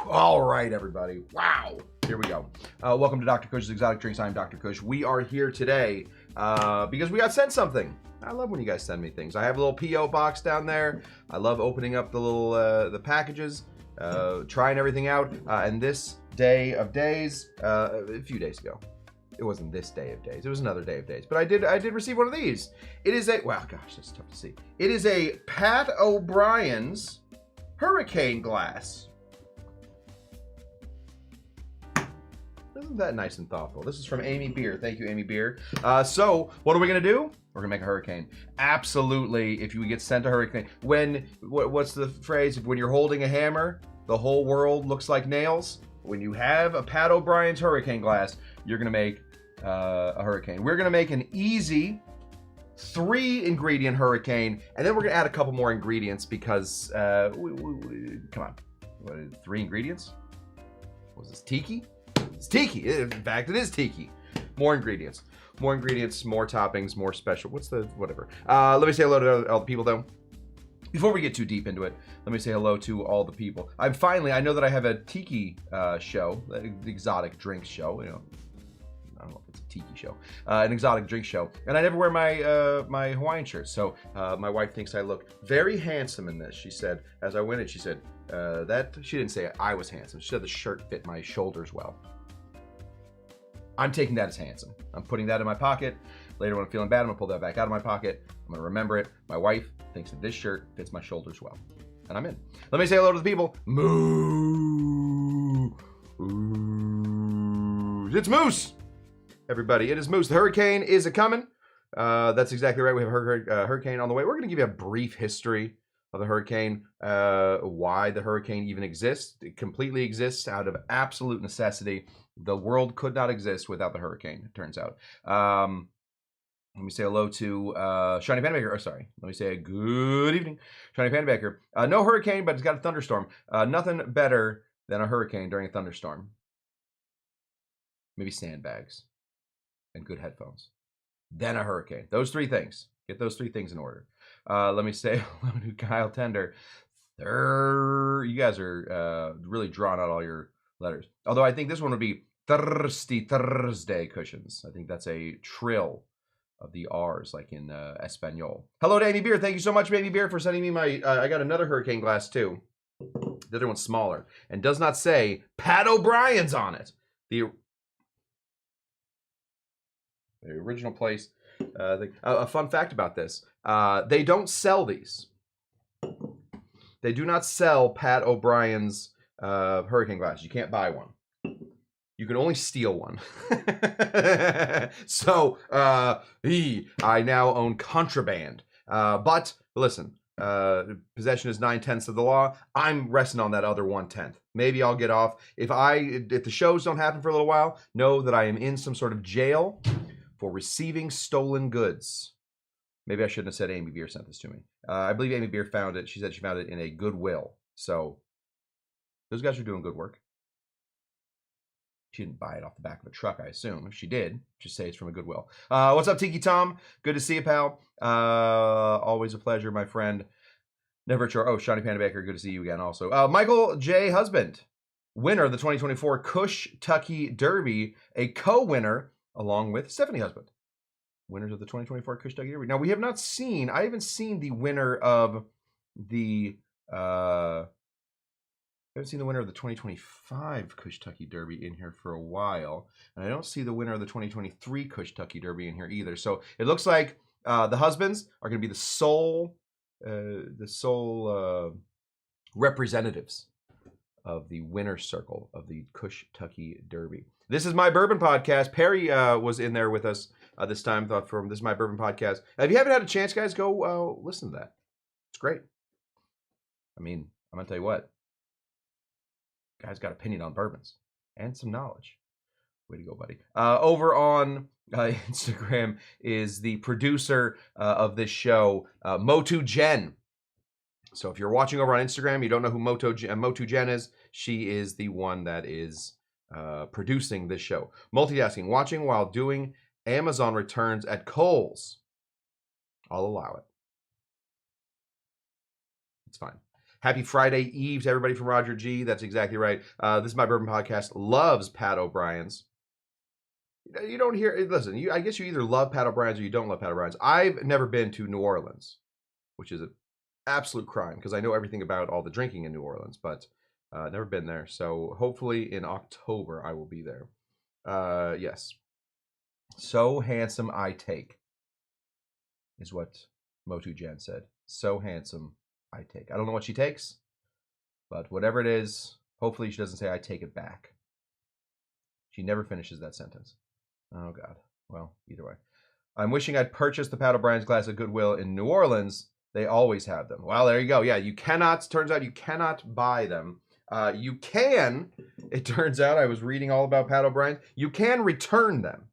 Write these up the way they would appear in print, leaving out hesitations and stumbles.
All right, everybody. Wow. Here we go. Welcome to Dr. Cush's Exotic Drinks. I'm Dr. Cush. We are here today because we got sent something. I love when you guys send me things. I have a little P.O. box down there. I love opening up the little the packages, trying everything out. And this day of days, a few days ago, it wasn't this day of days. It was another day of days. But I did receive one of these. It is a, wow, gosh, that's tough to see. It is a Pat O'Brien's Hurricane Glass. Isn't that nice and thoughtful? This is from Amy Beer. Thank you, Amy Beer. So, what are we going to do? We're going to make a hurricane. Absolutely, if you get sent a hurricane. What's the phrase? When you're holding a hammer, the whole world looks like nails. When you have a Pat O'Brien's hurricane glass, you're going to make a hurricane. We're going to make an easy 3-ingredient hurricane, and then we're going to add a couple more ingredients because, come on. What, 3 ingredients? Was this tiki? It's tiki. In fact, it is tiki. More ingredients, more toppings, more special. What's the whatever? Let me say hello to all the people though. Before we get too deep into it, let me say hello to all the people. I know that I have a tiki show, the exotic drinks show. You know, I don't know if it's a tiki show, an exotic drink show, and I never wear my my Hawaiian shirt. So my wife thinks I look very handsome in this. She said, as I win it, she said that she didn't say I was handsome. She said the shirt fit my shoulders well. I'm taking that as handsome. I'm putting that in my pocket. Later when I'm feeling bad, I'm gonna pull that back out of my pocket. I'm gonna remember it. My wife thinks that this shirt fits my shoulders well. And I'm in. Let me say hello to the people. Moo! Ooh. It's Moose! Everybody, it is Moose. The hurricane is a-coming. That's exactly right. We have a hurricane on the way. We're gonna give you a brief history of the hurricane, why the hurricane even exists. It completely exists out of absolute necessity. The world could not exist without the hurricane, it turns out. Let me say hello to Shiny Pandabaker. Oh, sorry. Let me say a good evening, Shiny Pandabaker. No hurricane, but it's got a thunderstorm. Nothing better than a hurricane during a thunderstorm. Maybe sandbags and good headphones. Then a hurricane. Those 3 things. Get those 3 things in order. Let me say hello to Kyle Tender. You guys are really drawing out all your letters. Although I think this one would be Thirsty Thursday cushions. I think that's a trill of the R's, like in Espanol. Hello to Amy Beer. Thank you so much, Amy Beer, for sending me my... I got another hurricane glass, too. The other one's smaller. And does not say Pat O'Brien's on it. The original place... a fun fact about this. They don't sell these. They do not sell Pat O'Brien's hurricane glass. You can't buy one. You can only steal one. So, I now own contraband. But, listen, possession is 9/10 of the law. I'm resting on that other 1/10. Maybe I'll get off. If the shows don't happen for a little while, know that I am in some sort of jail for receiving stolen goods. Maybe I shouldn't have said Amy Beer sent this to me. I believe Amy Beer found it. She said she found it in a Goodwill. So, those guys are doing good work. She didn't buy it off the back of a truck, I assume. If she did, just say it's from a Goodwill. What's up, Tiki Tom? Good to see you, pal. Always a pleasure, my friend. Never a chore. Oh, Shiny Panda Baker, good to see you again also. Michael J. Husband, winner of the 2024 Cush Tucky Derby, a co-winner along with Stephanie Husband. Winners of the 2024 Cush Tucky Derby. Now, I haven't seen the winner of the... I haven't seen the winner of the 2025 Cush Tucky Derby in here for a while. And I don't see the winner of the 2023 Cush Tucky Derby in here either. So it looks like the husbands are going to be the sole representatives of the winner's circle of the Cush Tucky Derby. This is My Bourbon Podcast. Perry was in there with us this time. From This is My Bourbon Podcast. If you haven't had a chance, guys, go listen to that. It's great. I mean, I'm going to tell you what. Guy's got opinion on bourbons and some knowledge. Way to go, buddy. Over on Instagram is the producer of this show, Motu Jen. So if you're watching over on Instagram, you don't know who Motu Jen is, she is the one that is producing this show. Multitasking, watching while doing Amazon returns at Kohl's. I'll allow it. It's fine. Happy Friday Eve to everybody from Roger G. That's exactly right. This is My Bourbon Podcast. Loves Pat O'Brien's. You don't hear, listen, I guess you either love Pat O'Brien's or you don't love Pat O'Brien's. I've never been to New Orleans, which is an absolute crime because I know everything about all the drinking in New Orleans, but never been there. So hopefully in October I will be there. Yes. So handsome I take is what Motu Jen said. So handsome I take. I don't know what she takes, but whatever it is, hopefully she doesn't say I take it back. She never finishes that sentence. Oh, God. Well, either way. I'm wishing I'd purchased the Pat O'Brien's glass at Goodwill in New Orleans. They always have them. Well, there you go. Yeah, you cannot, turns out you cannot buy them. You can, it turns out, I was reading all about Pat O'Brien's, you can return them.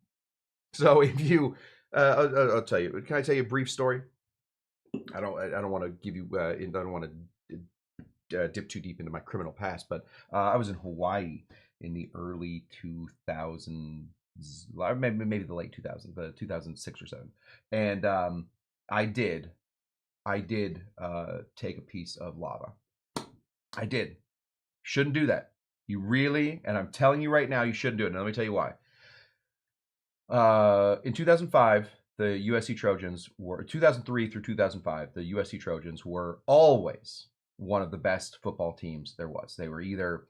So if you, I'll tell you, can I tell you a brief story? I don't want to give you, I don't want to dip too deep into my criminal past, but I was in Hawaii in the early 2000s, maybe the late 2000s, but 2006 or 7, and I did take a piece of lava. I did. Shouldn't do that. You really, and I'm telling you right now, you shouldn't do it. Now let me tell you why. In 2005, the USC Trojans were 2003 through 2005. The USC Trojans were always one of the best football teams there was. They were either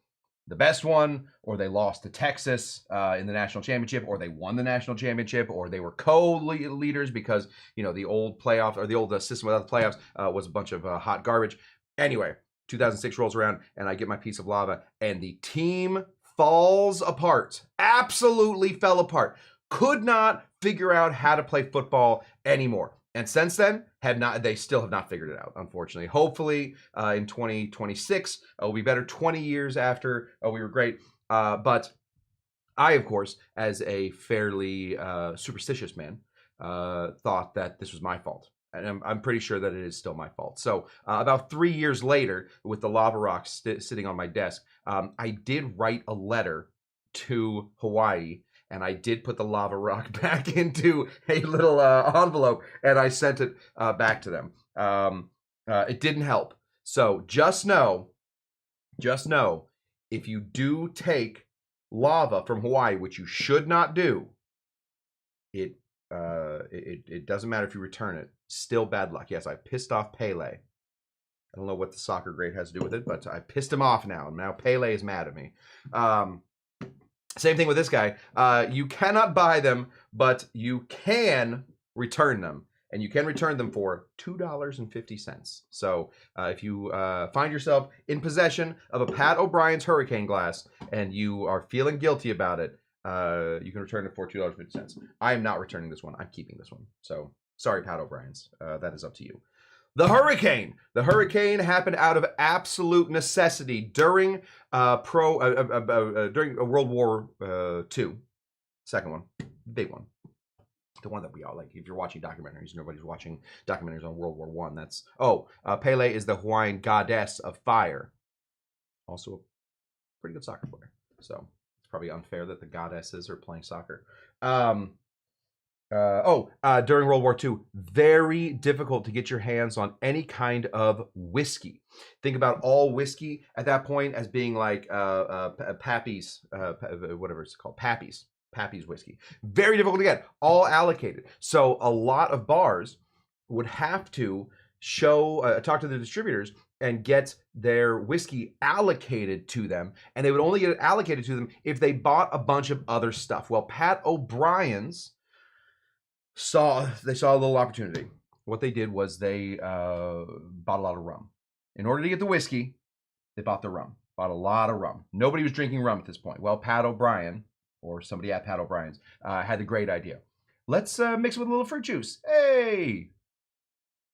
the best one, or they lost to Texas in the national championship, or they won the national championship, or they were co-leaders because, you know, the old playoff or the old system without the playoffs was a bunch of hot garbage. Anyway, 2006 rolls around and I get my piece of lava and the team falls apart. Absolutely fell apart. Could not figure out how to play football anymore. And since then, they still have not figured it out, unfortunately. Hopefully, in 2026, we'll be better 20 years after we were great. But I, of course, as a fairly superstitious man, thought that this was my fault. And I'm pretty sure that it is still my fault. So about 3 years later, with the lava rock sitting on my desk, I did write a letter to Hawaii. And I did put the lava rock back into a little envelope, and I sent it back to them. It didn't help. So just know, if you do take lava from Hawaii, which you should not do, it doesn't matter if you return it. Still bad luck. Yes, I pissed off Pele. I don't know what the soccer grade has to do with it, but I pissed him off now. And now Pele is mad at me. Same thing with this guy. You cannot buy them, but you can return them. And you can return them for $2.50. So if you find yourself in possession of a Pat O'Brien's Hurricane glass and you are feeling guilty about it, you can return it for $2.50. I am not returning this one. I'm keeping this one. So sorry, Pat O'Brien's. That is up to you. The hurricane. The hurricane happened out of absolute necessity during during World War II, second one, big one, the one that we all like. If you're watching documentaries, nobody's watching documentaries on World War One. That's Pele is the Hawaiian goddess of fire, also a pretty good soccer player. So it's probably unfair that the goddesses are playing soccer. During World War II, very difficult to get your hands on any kind of whiskey. Think about all whiskey at that point as being like Pappy's, whatever it's called, Pappy's whiskey. Very difficult to get, all allocated. So a lot of bars would have to talk to the distributors and get their whiskey allocated to them. And they would only get it allocated to them if they bought a bunch of other stuff. Well, Pat O'Brien's saw a little opportunity. What they did was they bought a lot of rum. In order to get the whiskey, they bought the rum. Bought a lot of rum. Nobody was drinking rum at this point. Well, Pat O'Brien, or somebody at Pat O'Brien's, had the great idea. Let's mix it with a little fruit juice. Hey,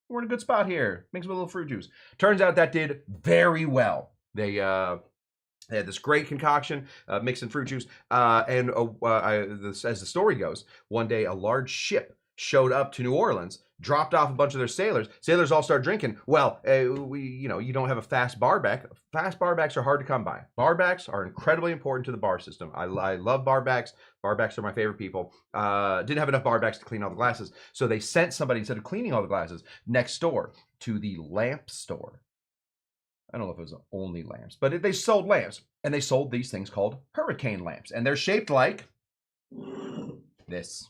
we're in a good spot here. Mix it with a little fruit juice. Turns out that did very well. They had this great concoction, mixed in fruit juice. As the story goes, one day a large ship showed up to New Orleans, dropped off a bunch of their sailors. Sailors all start drinking. Well, you don't have a fast barback. Fast barbacks are hard to come by. Barbacks are incredibly important to the bar system. I love barbacks. Barbacks are my favorite people. Didn't have enough barbacks to clean all the glasses, so they sent somebody, instead of cleaning all the glasses, next door to the lamp store. I don't know if it was only lamps, but they sold lamps, and they sold these things called hurricane lamps, and they're shaped like this.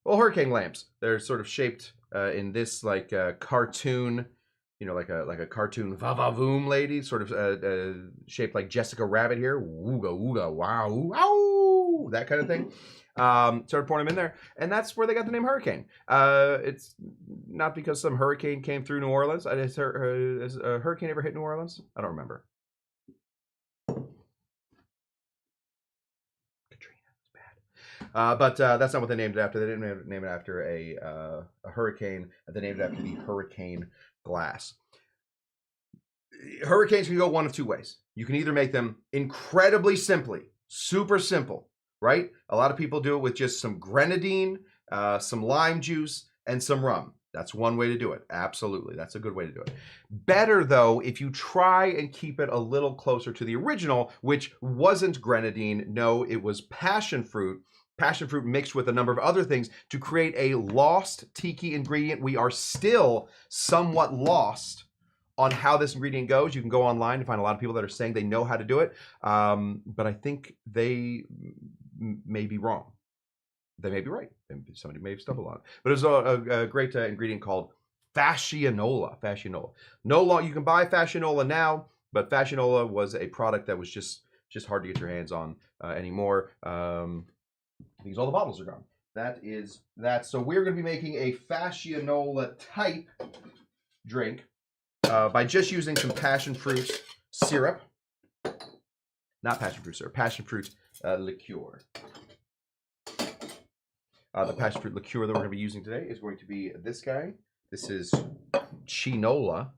Well, hurricane lamps. They're sort of shaped in this like cartoon, like a cartoon va-va-voom lady, sort of shaped like Jessica Rabbit here. Ooga ooga wow, ow, that kind of thing. Started pouring them in there, and that's where they got the name hurricane. It's not because some hurricane came through New Orleans. Has a hurricane ever hit New Orleans? I don't remember. But that's not what they named it after. They didn't name it after a hurricane. They named it after the hurricane glass. Hurricanes can go one of two ways. You can either make them incredibly simply, super simple, right? A lot of people do it with just some grenadine, some lime juice, and some rum. That's one way to do it. Absolutely. That's a good way to do it. Better, though, if you try and keep it a little closer to the original, which wasn't grenadine. No, it was passion fruit. Passion fruit mixed with a number of other things to create a lost tiki ingredient. We are still somewhat lost on how this ingredient goes. You can go online and find a lot of people that are saying they know how to do it, but I think they may be wrong. They may be right. Somebody may have stumbled on it. But there's a great ingredient called fascianola. Fascianola. No long. You can buy fascianola now, but fascianola was a product that was just hard to get your hands on anymore. Because all the bottles are gone. That is that. So we're going to be making a fascianola type drink by just using some passion fruit syrup. Not passion fruit syrup, passion fruit liqueur. The passion fruit liqueur that we're going to be using today is going to be this guy. This is chinola.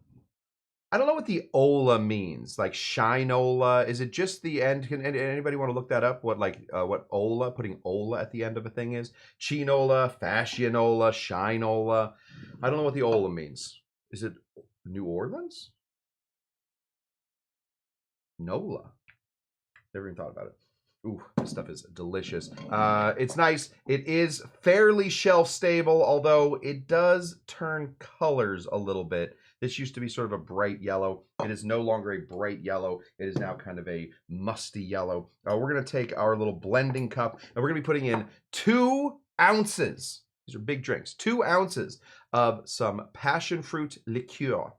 I don't know what the ola means. Like shinola. Is it just the end? Can anybody want to look that up? What ola, putting ola at the end of a thing is? Chinola, fascianola, shinola. I don't know what the ola means. Is it New Orleans? Nola. Never even thought about it. Ooh, this stuff is delicious. It's nice. It is fairly shelf stable, although it does turn colors a little bit. This used to be sort of a bright yellow. It is no longer a bright yellow. It is now kind of a musty yellow. We're going to take our little blending cup, and we're going to be putting in 2 ounces. These are big drinks. 2 ounces of some passion fruit liqueur.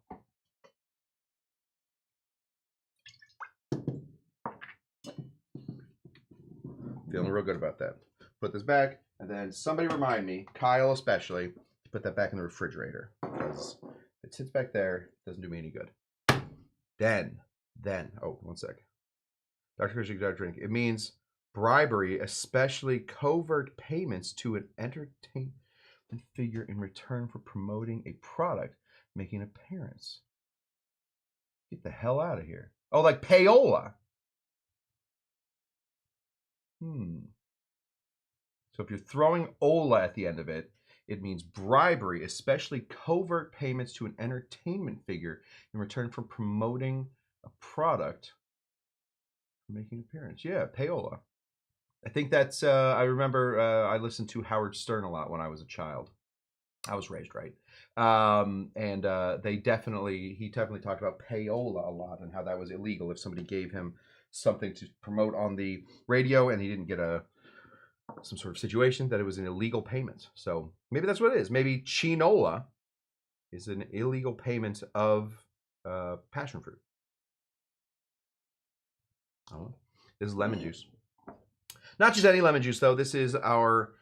Feeling real good about that. Put this back, and then somebody remind me, Kyle especially, to put that back in the refrigerator, because it sits back there, it doesn't do me any good. Then, oh, one sec. Dr. Cush Exotic Drink. It means bribery, especially covert payments to an entertainment figure in return for promoting a product making an appearance. Get the hell out of here. Oh, like payola. So if you're throwing ola at the end of it, it means bribery, especially covert payments to an entertainment figure in return for promoting a product making an appearance. Yeah, payola. I think that's, I remember I listened to Howard Stern a lot when I was a child. I was raised right. And he definitely talked about payola a lot and how that was illegal if somebody gave him something to promote on the radio and he didn't get some sort of situation, that it was an illegal payment. So maybe that's what it is. Maybe chinola is an illegal payment of passion fruit. I don't know. This is lemon juice. Not just any lemon juice though. This is our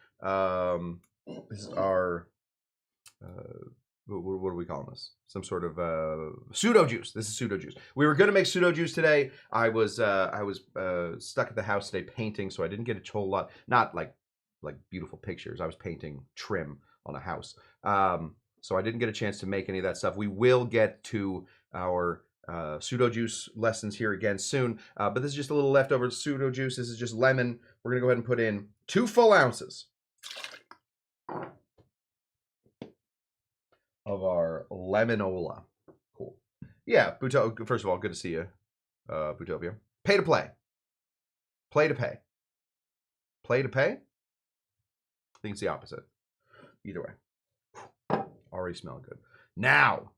what are we calling this? Some sort of pseudo juice. This is pseudo juice. We were going to make pseudo juice today. I was stuck at the house today painting, so I didn't get a whole lot. Not like beautiful pictures. I was painting trim on a house, so I didn't get a chance to make any of that stuff. We will get to our pseudo juice lessons here again soon, but this is just a little leftover pseudo juice. This is just lemon. We're gonna go ahead and put in 2 full ounces of our lemanola. Cool. Yeah, Buto, first of all, good to see you, Butopia. Pay to play. Play to pay. Play to pay? I think it's the opposite. Either way. Already smell good. Now,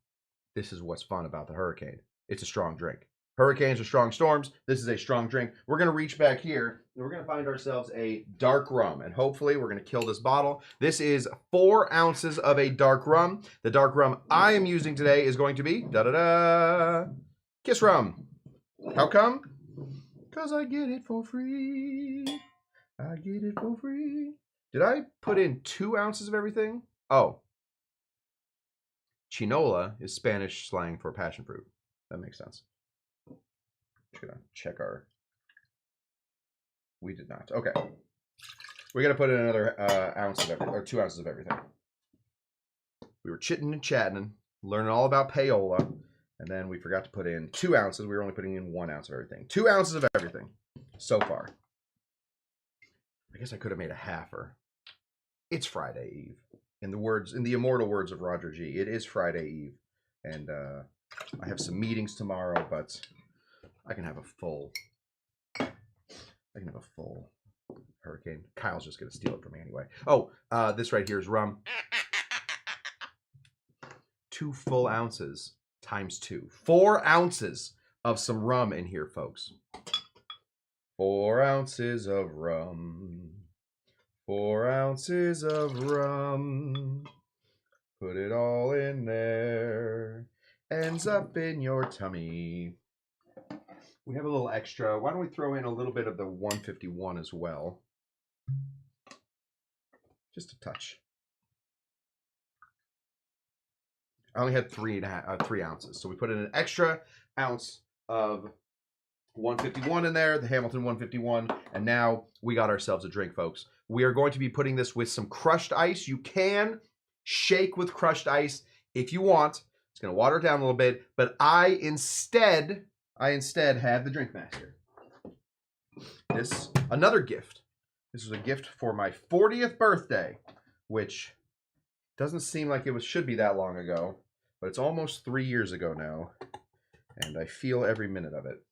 this is what's fun about the hurricane. it's a strong drink. Hurricanes are strong storms. This is a strong drink. We're going to reach back here and we're going to find ourselves a dark rum. And hopefully we're going to kill this bottle. This is 4 ounces of a dark rum. The dark rum I am using today is going to be Kiss rum. How come? Because I get it for free. I get it for free. Did I put in 2 ounces of everything? Oh. Chinola is Spanish slang for passion fruit. That makes sense. Just gonna check our. We did not. Okay. We gotta put in another ounce of everything, or 2 ounces of everything. We were chitting and chatting, learning all about payola, and then we forgot to put in 2 ounces. We were only putting in 1 ounce of everything. 2 ounces of everything so far. I guess I could have made a halfer. It's Friday Eve. In the immortal words of Roger G, it is Friday Eve, and I have some meetings tomorrow, but I can have a full hurricane. Kyle's just gonna steal it from me anyway. Oh, this right here is rum. 2 full ounces times 2. 4 ounces of some rum in here, folks. 4 ounces of rum. 4 ounces of rum. Put it all in there. Ends up in your tummy. We have a little extra. Why don't we throw in a little bit of the 151 as well? Just a touch. I only had 3 ounces, so we put in an extra ounce of 151 in there, the Hamilton 151, and now we got ourselves a drink, folks. We are going to be putting this with some crushed ice. You can shake with crushed ice if you want. It's going to water it down a little bit, but I instead have the Drink Master. This, another gift. This was a gift for my 40th birthday, which doesn't seem like it should be that long ago, but it's almost 3 years ago now, and I feel every minute of it.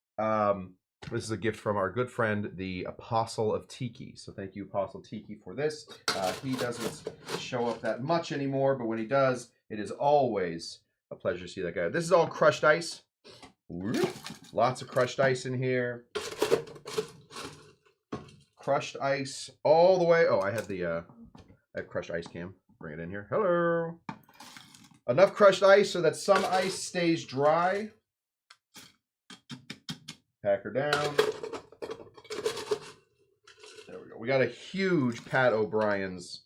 This is a gift from our good friend, the Apostle of Tiki. So thank you, Apostle Tiki, for this. He doesn't show up that much anymore, but when he does, it is always a pleasure to see that guy. This is all crushed ice. Lots of crushed ice in here. Crushed ice all the way. Oh, I have crushed ice cam. Bring it in here. Hello. Enough crushed ice so that some ice stays dry. Pack her down. There we go. We got a huge Pat O'Brien's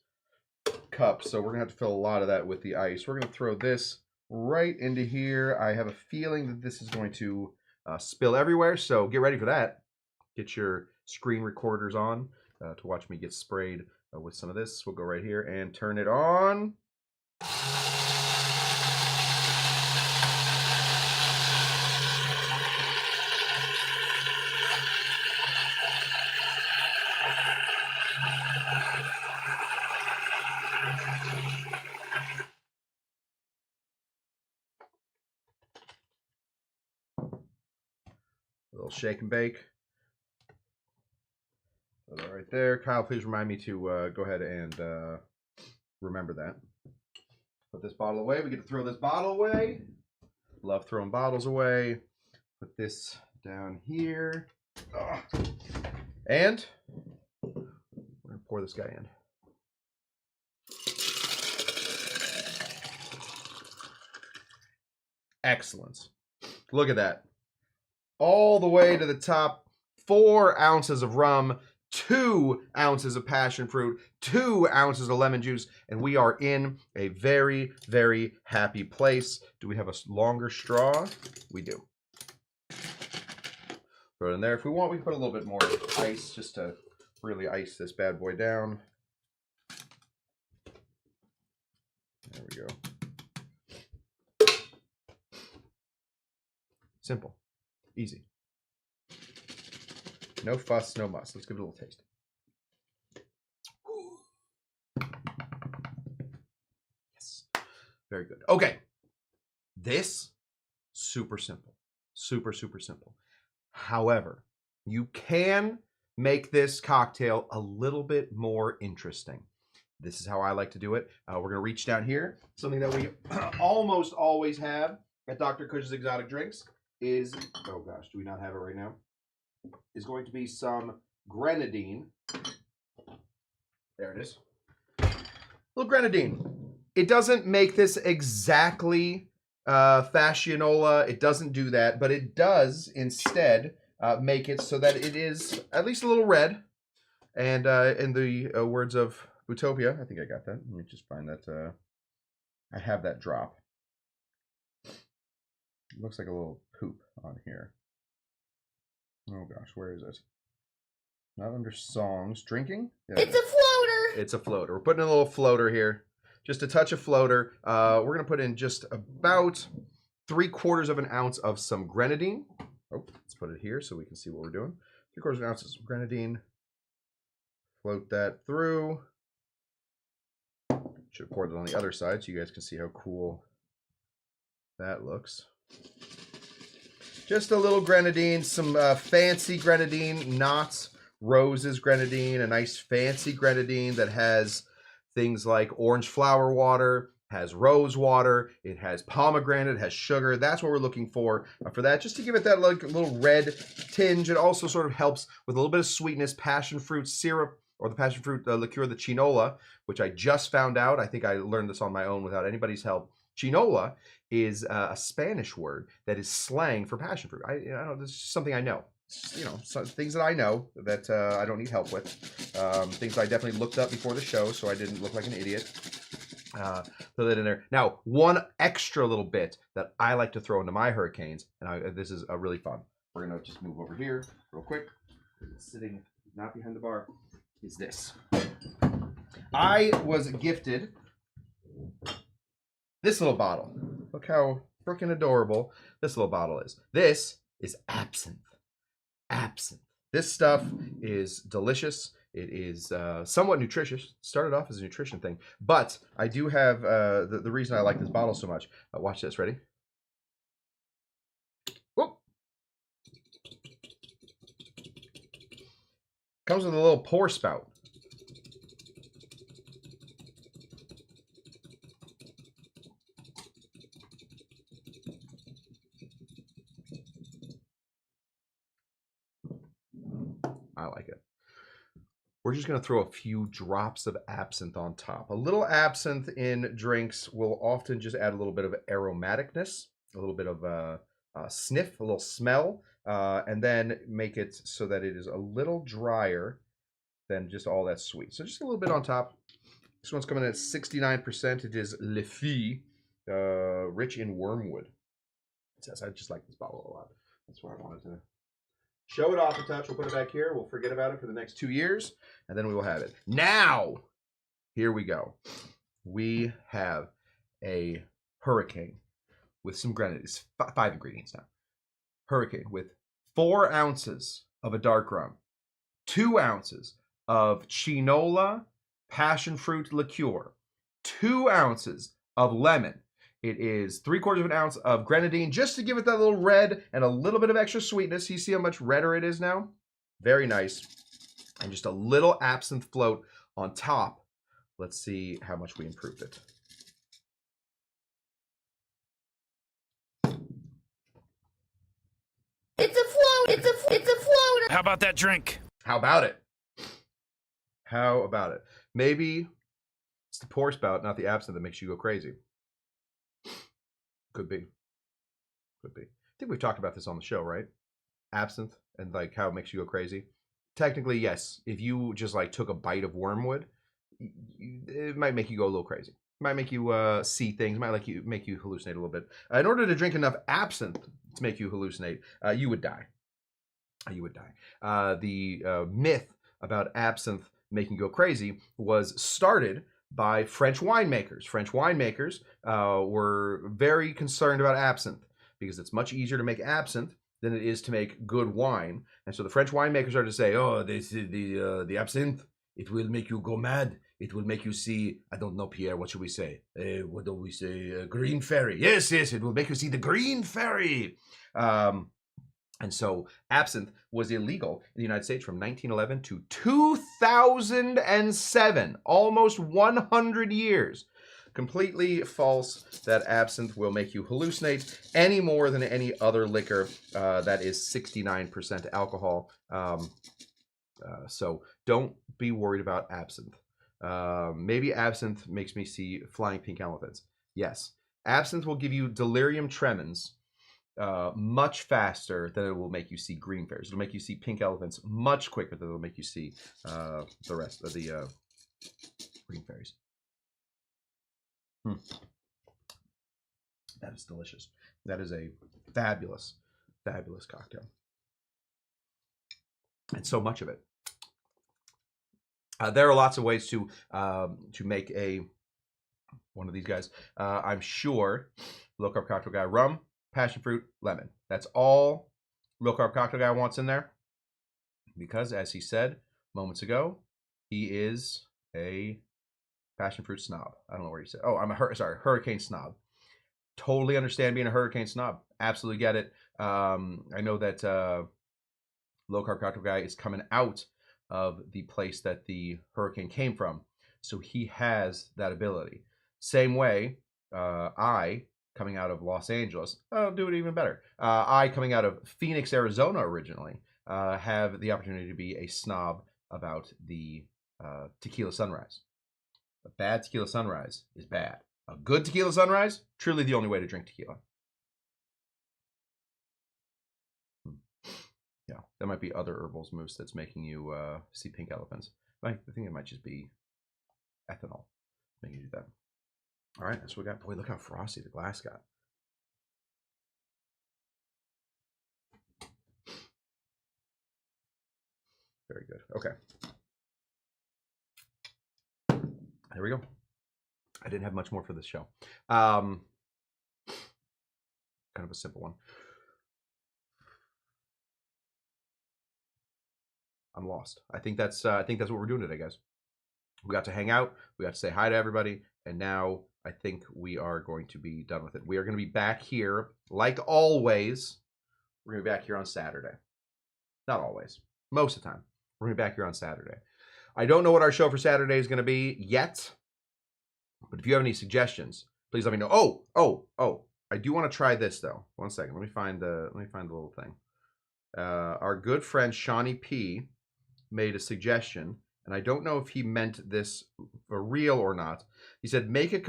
cup, so we're going to have to fill a lot of that with the ice. We're going to throw this right into here. I have a feeling that this is going to spill everywhere, so get ready for that. Get your screen recorders on to watch me get sprayed with some of this. We'll go right here and turn it on. A little shake and bake. Put that right there. Kyle, please remind me to go ahead and remember that. Put this bottle away. We get to throw this bottle away. Love throwing bottles away. Put this down here. And we're going to pour this guy in. Excellent. Look at that. All the way to the top. 4 ounces of rum, 2 ounces of passion fruit, 2 ounces of lemon juice, and we are in a very, very happy place. Do we have a longer straw? We do. Throw it in there. If we want, we can put a little bit more ice just to really ice this bad boy down. There we go. Simple. Easy. No fuss, no muss. Let's give it a little taste. Yes. Very good. Okay. This, super simple. Super, super simple. However, you can make this cocktail a little bit more interesting. This is how I like to do it. We're going to reach down here. Something that we almost always have at Dr. Cush's Exotic Drinks. is, oh gosh, do we not have it right now? Is going to be some grenadine. There it is. A little grenadine. It doesn't make this exactly fashionola. It doesn't do that, but it does instead make it so that it is at least a little red. And in the words of Utopia, I think I got that. Let me just find that. I have that drop. It looks like a little poop on here. Oh gosh, where is it? Not under songs. Drinking? Yeah, it's a floater. It's a floater. We're putting in a little floater here. Just a touch of floater. We're going to put in just about 3/4 of an ounce of some grenadine. Oh, let's put it here so we can see what we're doing. 3/4 of an ounce of some grenadine. Float that through. Should have poured it on the other side so you guys can see how cool that looks. Just a little grenadine, some fancy grenadine, not Rose's grenadine, a nice fancy grenadine that has things like orange flower water, has rose water, it has pomegranate, it has sugar. That's what we're looking for that, just to give it that like little red tinge. It also sort of helps with a little bit of sweetness, passion fruit syrup, or the passion fruit liqueur, the chinola, which I just found out. I think I learned this on my own without anybody's help. Chinola is a Spanish word that is slang for passion fruit. I don't, this is just something I know. Things that I know that I don't need help with. Things I definitely looked up before the show, so I didn't look like an idiot. Throw that in there. Now, one extra little bit that I like to throw into my hurricanes, and this is really fun. We're gonna just move over here real quick. It's sitting not behind the bar. Is this? I was gifted this little bottle. Look how freaking adorable this little bottle is. This is absinthe. Absinthe. This stuff is delicious. It is somewhat nutritious. It started off as a nutrition thing, but I do have the reason I like this bottle so much. Watch this. Ready? Whoop. Comes with a little pour spout. I like it. We're just going to throw a few drops of absinthe on top. A little absinthe in drinks will often just add a little bit of aromaticness, a little bit of a sniff, a little smell, and then make it so that it is a little drier than just all that sweet. So just a little bit on top. This one's coming in at 69%. It is Le Fille, rich in wormwood. It says, I just like this bottle a lot. That's why I wanted to show it off a touch. We'll put it back here. We'll forget about it for the next 2 years, and then we will have it. Now, here we go. We have a hurricane with some grenadines. 5 ingredients now. Hurricane with 4 ounces of a dark rum, 2 ounces of chinola passion fruit liqueur, 2 ounces of lemon. It is 3/4 of an ounce of grenadine, just to give it that little red and a little bit of extra sweetness. You see how much redder it is now? Very nice. And just a little absinthe float on top. Let's see how much we improved it. It's a float. It's a floater. How about that drink? How about it? How about it? Maybe it's the pour spout, not the absinthe, that makes you go crazy. Could be. Could be. I think we've talked about this on the show, right? Absinthe and like how it makes you go crazy. Technically, yes. If you just like took a bite of wormwood, it might make you go a little crazy. It might make you see things. It might make you hallucinate a little bit. In order to drink enough absinthe to make you hallucinate, you would die. You would die. The myth about absinthe making you go crazy was started by French winemakers. French winemakers were very concerned about absinthe because it's much easier to make absinthe than it is to make good wine. And so the French winemakers started to say, oh, this is the absinthe. It will make you go mad. It will make you see, I don't know, Pierre, what should we say? What do we say? Green fairy. Yes, it will make you see the green fairy. And so absinthe was illegal in the United States from 1911 to 2007, almost 100 years. Completely false that absinthe will make you hallucinate any more than any other liquor that is 69% alcohol. So don't be worried about absinthe. Maybe absinthe makes me see flying pink elephants. Yes, absinthe will give you delirium tremens much faster than it will make you see green fairies. It'll make you see pink elephants much quicker than it'll make you see the rest of the green fairies. That is delicious. That is a fabulous, fabulous cocktail. And so much of it. There are lots of ways to make one of these guys. I'm sure low carb cocktail guy, rum, passion fruit, lemon. That's all low carb cocktail guy wants in there, because as he said moments ago, he is a passion fruit snob. I don't know where he said. Oh, I'm a hurricane snob. Totally understand being a hurricane snob. Absolutely get it. I know that low carb cocktail guy is coming out of the place that the hurricane came from, so he has that ability. Same way, I coming out of Los Angeles, I'll do it even better. I coming out of Phoenix, Arizona originally, have the opportunity to be a snob about the tequila sunrise. A bad tequila sunrise is bad. A good tequila sunrise, truly the only way to drink tequila. Yeah, that might be other herbals mousse that's making you see pink elephants. I think it might just be ethanol making you do that. All right, that's what we got. Boy, look how frosty the glass got. Very good. Okay. There we go. I didn't have much more for this show. Kind of a simple one. I'm lost. I think that's what we're doing today, guys. We got to hang out. We got to say hi to everybody, and now I think we are going to be done with it. We are going to be back here, like always. We're going to be back here on Saturday. Not always. Most of the time. We're going to be back here on Saturday. I don't know what our show for Saturday is going to be yet, but if you have any suggestions, please let me know. Oh! I do want to try this though. 1 second. Let me find the little thing. Our good friend Shawnee P made a suggestion, and I don't know if he meant this for real or not. He said make a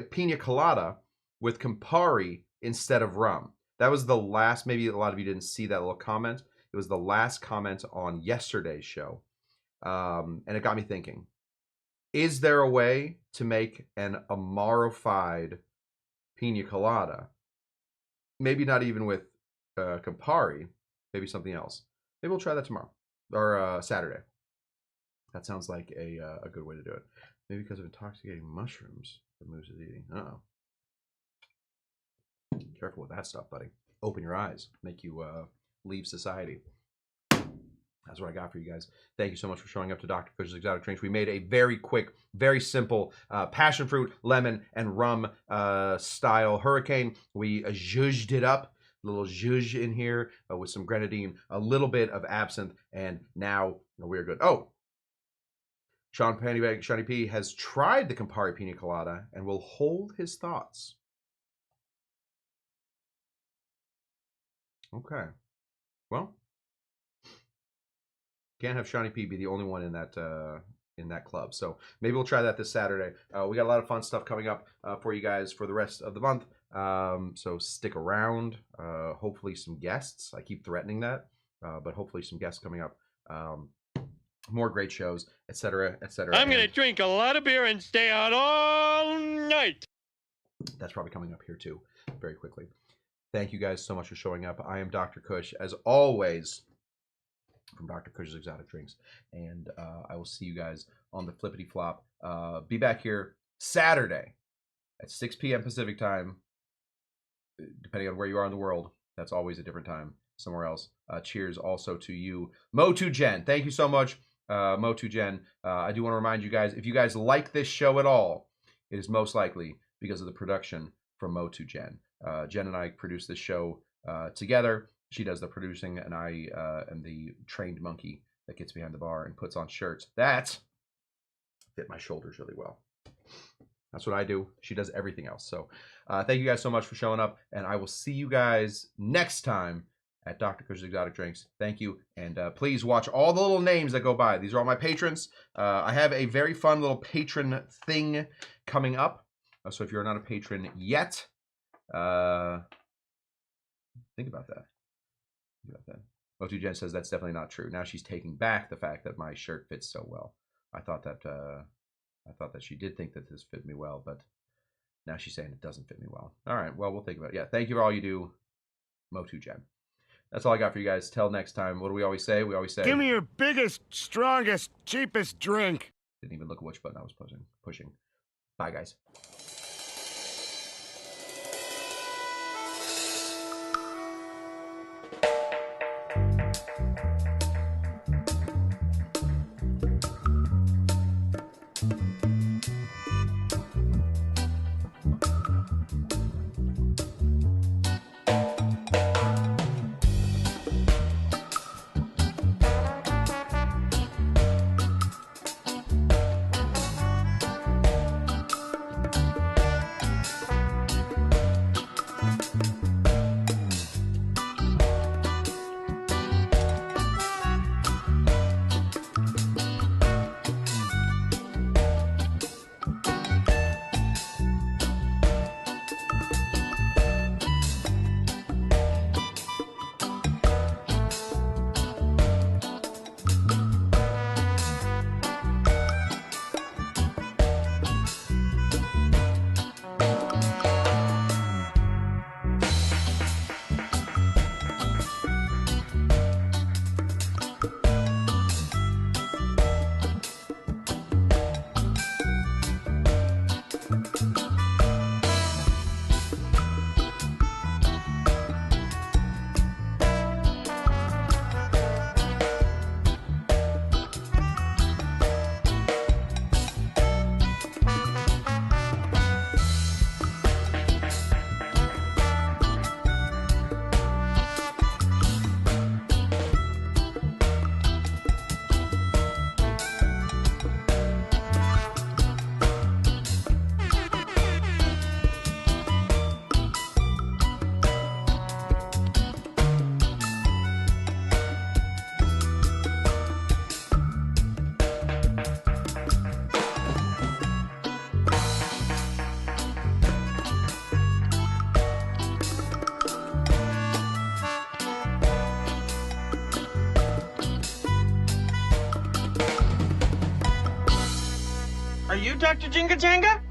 pina colada with Campari instead of rum. That was the last, maybe a lot of you didn't see that little comment. It was the last comment on yesterday's show. And it got me thinking, is there a way to make an Amaro-fied pina colada? Maybe not even with Campari, maybe something else. Maybe we'll try that tomorrow or Saturday. That sounds like a good way to do it. Maybe because of intoxicating mushrooms the moose is eating. Uh-oh. Careful with that stuff, buddy. Open your eyes. Make you leave society. That's what I got for you guys. Thank you so much for showing up to Dr. Cush's Exotic Drinks. We made a very quick, very simple passion fruit, lemon, and rum style hurricane. We zhuzhed it up. A little zhuzh in here with some grenadine, a little bit of absinthe, and now we're good. Oh, Shawnee P has tried the Campari Pina Colada and will hold his thoughts. Okay. Well, can't have Shawnee P be the only one in that club. So maybe we'll try that this Saturday. We got a lot of fun stuff coming up for you guys for the rest of the month. So stick around. Hopefully some guests. I keep threatening that, but hopefully some guests coming up. More great shows, etc., etc. I'm going to drink a lot of beer and stay out all night. That's probably coming up here too, very quickly. Thank you guys so much for showing up. I am Dr. Cush, as always, from Dr. Cush's Exotic Drinks. And I will see you guys on the flippity flop. Be back here Saturday at 6 p.m. Pacific time, depending on where you are in the world. That's always a different time somewhere else. Cheers also to you, Mo2Gen. Thank you so much, Mo2Gen. I do want to remind you guys, if you guys like this show at all, it is most likely because of the production from Mo2Gen. Jen and I produce this show together. She does the producing, and I am the trained monkey that gets behind the bar and puts on shirts that fit my shoulders really well. That's what I do. She does everything else. So thank you guys so much for showing up, and I will see you guys next time at Dr. Cush's Exotic Drinks. Thank you, and please watch all the little names that go by. These are all my patrons. I have a very fun little patron thing coming up. So if you're not a patron yet, think about that. Think about that. Motu Jen says that's definitely not true. Now she's taking back the fact that my shirt fits so well. I thought that she did think that this fit me well, but now she's saying it doesn't fit me well. All right, well, we'll think about it. Yeah, thank you for all you do, Motu Jen. That's all I got for you guys. Till next time. What do we always say? We always say, give me your biggest, strongest, cheapest drink. Didn't even look at which button I was pushing. Bye, guys. Are you Dr. Jinga Janga?